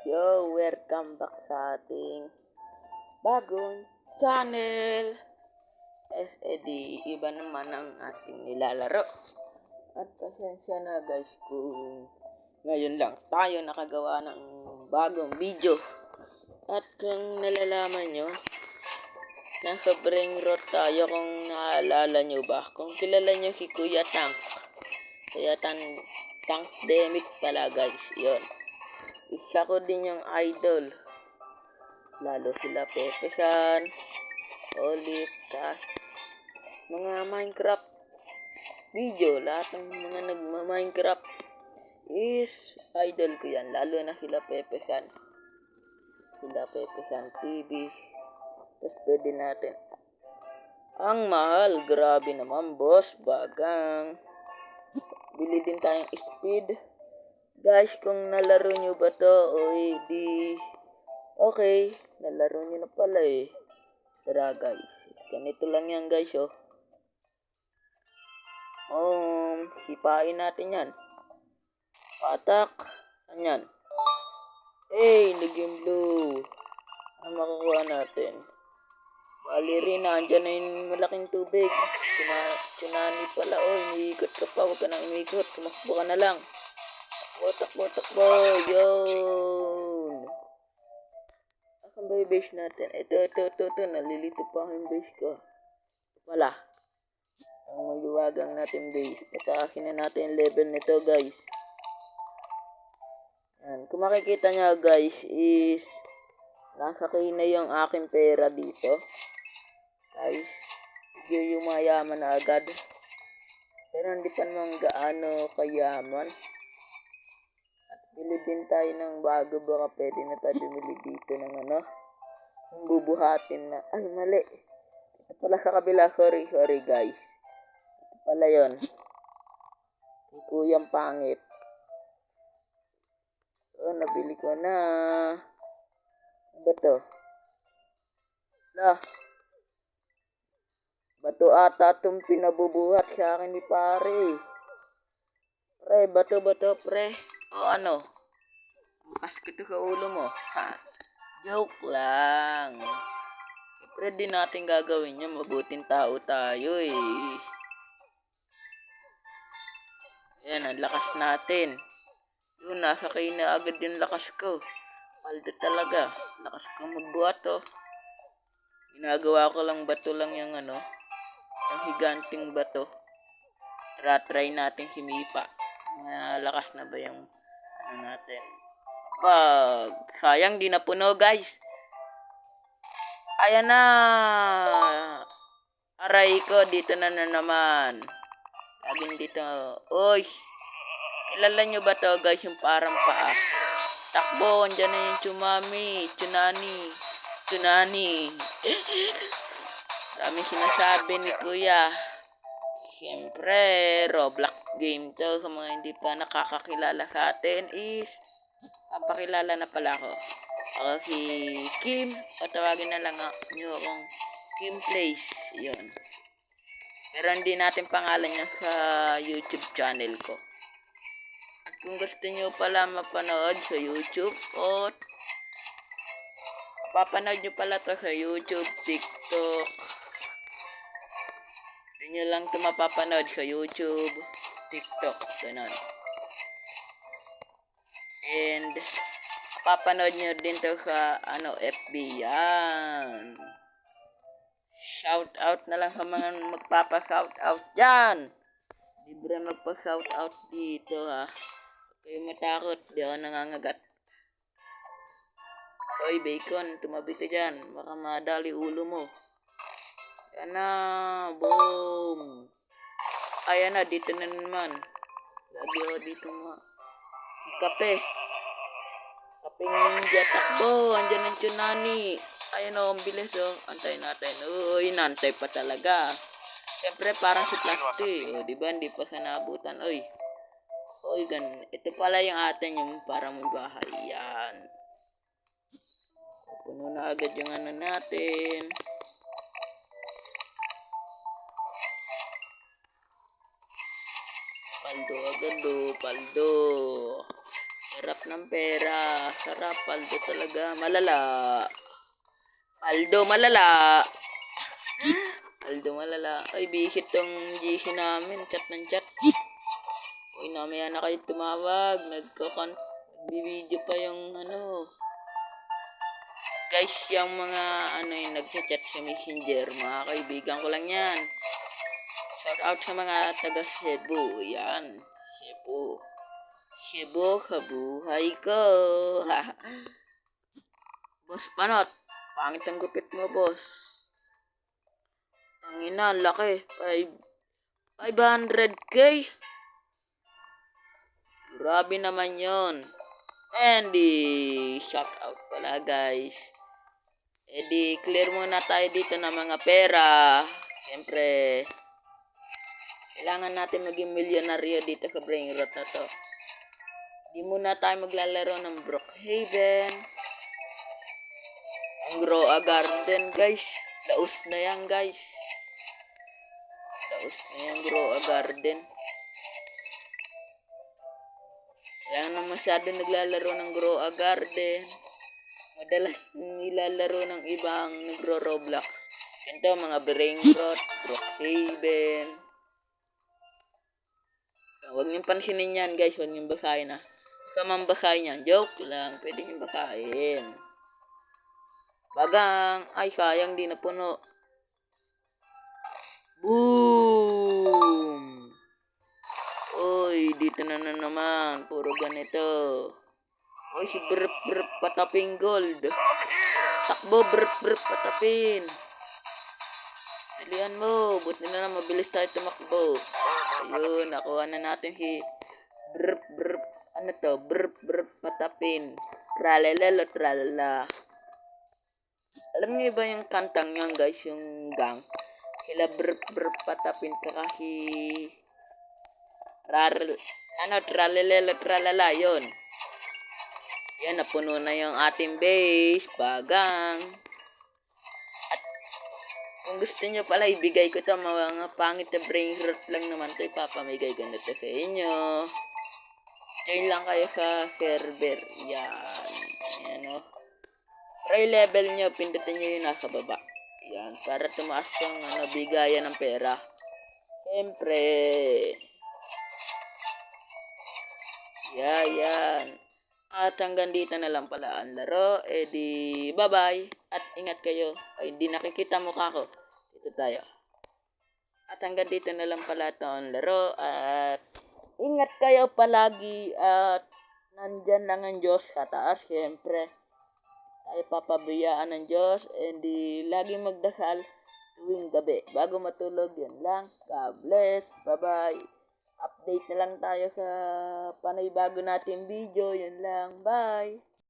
Yo, welcome back sa ating bagong channel. Iba naman ang ating nilalaro. At pasensya na guys kung ngayon lang tayo nakagawa ng bagong video. At kung nalalaman nyo, nasa brain rot tayo kung naalala nyo ba. Kung kilala nyo si Kuya Tank. Kuya Tank Demit pala guys, yon. Isa ko din yung idol. Lalo sila Pepesan, Olive, mga Minecraft video. Lahat ng mga nagma-Minecraft is idol ko yan. Lalo na sila Pepesan. Sila Pepesan TV. Tapos pwede natin. Ang mahal. Grabe naman boss. Bagang. Bili din tayong speed. Guys, kung nalaro nyo ba to, okay, nalaro nyo na pala eh. Tara guys, ganito lang yan guys oh. Sipain natin yan. Patak, yan. Naging blue. Ano makukuha natin? Bali rin, andyan na yung malaking tubig. Tsunami pala, umiikot ka pa, huwag ka nang umikot, tumakbo ka na lang. Takbo, yun. Asan ba yung base natin? Ito, nalilito pa ako yung base ko. Ito pala. Ang maluwagang natin base. Pataakin na natin yung level nito guys. Yan. Kung makikita nyo guys is nasakay na yung aking pera dito. Guys, medyo yung mayaman na agad. Pero hindi pa naman gaano kayaman. Bili din tayo ng bago, baka pwede na tayo bumili dito ng yung bubuhatin na, mali. Ito pala sa kabila, sorry guys. Ito pala yun. Si Kuyang Pangit. Nabili ko na. Ano ba to? Bato ata itong pinabubuhat sa akin ni pare. Pre, bato, pre. Ang kasket sa ulo mo. Joke lang. Siyempre din natin gagawin yun. Mabuting tao tayo eh. Ayan, ang lakas natin. Yun, nasakay na agad yung lakas ko. Paldo talaga. Lakas ko magbuhat oh. Ginagawa ko lang bato lang yung yung higanting bato. Try natin himipa. Lakas na ba yung natin? Sayang di napuno guys. Ayan na. Aray ko, dito na naman. Laging dito. Oy. Kilala nyo ba to guys yung parang paa? Takbo, andyan na yung tsunami. Daming sinasabi ni Kuya. Siyempre, Roblox game to. Sa mga hindi pa nakakakilala sa atin is papakilala na pala ako. Ako si Kim. Patawagin na lang nyo akong Kim Plays. Yun. Pero hindi natin pangalan niya sa YouTube channel ko. At kung gusto nyo pala mapanood sa YouTube o papanood nyo pala to sa YouTube, TikTok, hindi nyo lang ito mapapanood sa YouTube, TikTok, ganun. And papanood nyo din to sa FB yan. Shout out na lang sa mga magpapa-shout out dyan. Libre magpa-shout out dito ha. Huwag kayo matakot, di ako nangangagat. Hoy bacon, tumabi ka dyan. Baka madali ulo mo. Yan na, boom. Ayan na, dito na naman. Lagi ako dito mga kape. Kapeng ninja, takbo. Andyan ang tsunami. Ayan o, ang bilis o. Antayin natin. Uy, nantay pa talaga. Siyempre, parang si plastic. O, diba? Hindi pa sa naabutan. Uy, ganun. Ito pala yung atin yung parang may bahay. Yan. Puno na agad yung natin. Paldo agad o, paldo. Sarap ng pera. Sarap, paldo talaga. Malala. Paldo malala. Paldo malala. Ay, bisit tong GC namin. Chat ng chat. Uy, namaya na kayo tumawag. Nagbibideo pa yung ano. Guys, yung mga yung nagchat sa messenger. Mga kaibigan ko lang yan. Shout out sa mga taga Cebu. Yan. Cebu. Cebu, kabuhay ko. Boss Panot. Pangit ang gupit mo, boss. Ang ina, laki. 500k. Grabe naman yon. And shout out pala, guys. Clear muna tayo dito ng mga pera. Siyempre, kailangan natin maging milyonaryo dito sa brain rot na to. Di muna tayo maglalaro ng Brookhaven. Ang Grow a Garden, guys. Daos na yan, guys. Daos na yan, Grow a Garden. Kaya na masyado naglalaro ng Grow a Garden. Madalas nilalaro ng ibang nagro-Roblox. Ito, mga brain rot, Brookhaven. Huwag niyong pansinin yan, guys. Huwag niyong basahin, ha. Baka mambasahin yan. Joke lang. Pwede niyong basahin. Bagang. Ay, sayang. Di na puno. Boom! Uy, dito na naman. Puro ganito. Uy, si Brp pataping gold. Takbo, Brp patapin. Dalihan mo. Buti na lang mabilis tayo tumakbo. Ayun, nakuha na natin si Brp. Ano to? Brp patapin. Tralalala, tralala. Alam niyo ba yung kantang yan, guys? Yung gang. Sila Brp patapin ka kasi tralalala, tralala. Yun. Yan, napuno na yung ating base. Bagang. At kung gusto nyo pala, ibigay ko ito. Mga pangit na brain rot lang naman ito. Ipapamigay ko na ito sa inyo. Join lang kayo sa server. Yan. Yan o. Try level nyo. Pindutin nyo yung nasa baba. Yan. Para tumaas yung bigayan ng pera. Siyempre. Yan. At hanggang dito na lang pala ang laro. Bye-bye. At ingat kayo. Ay, hindi nakikita mukha ko. Dito tayo. At hanggang dito na lang pala ito ang laro. At ingat kayo palagi. At nandyan lang ang Diyos sa taas. Siyempre, tayo papabiyaan ng Diyos. Laging magdasal tuwing gabi. Bago matulog, yun lang. God bless. Bye-bye. Update na lang tayo sa panay bago natin video. Yun lang. Bye!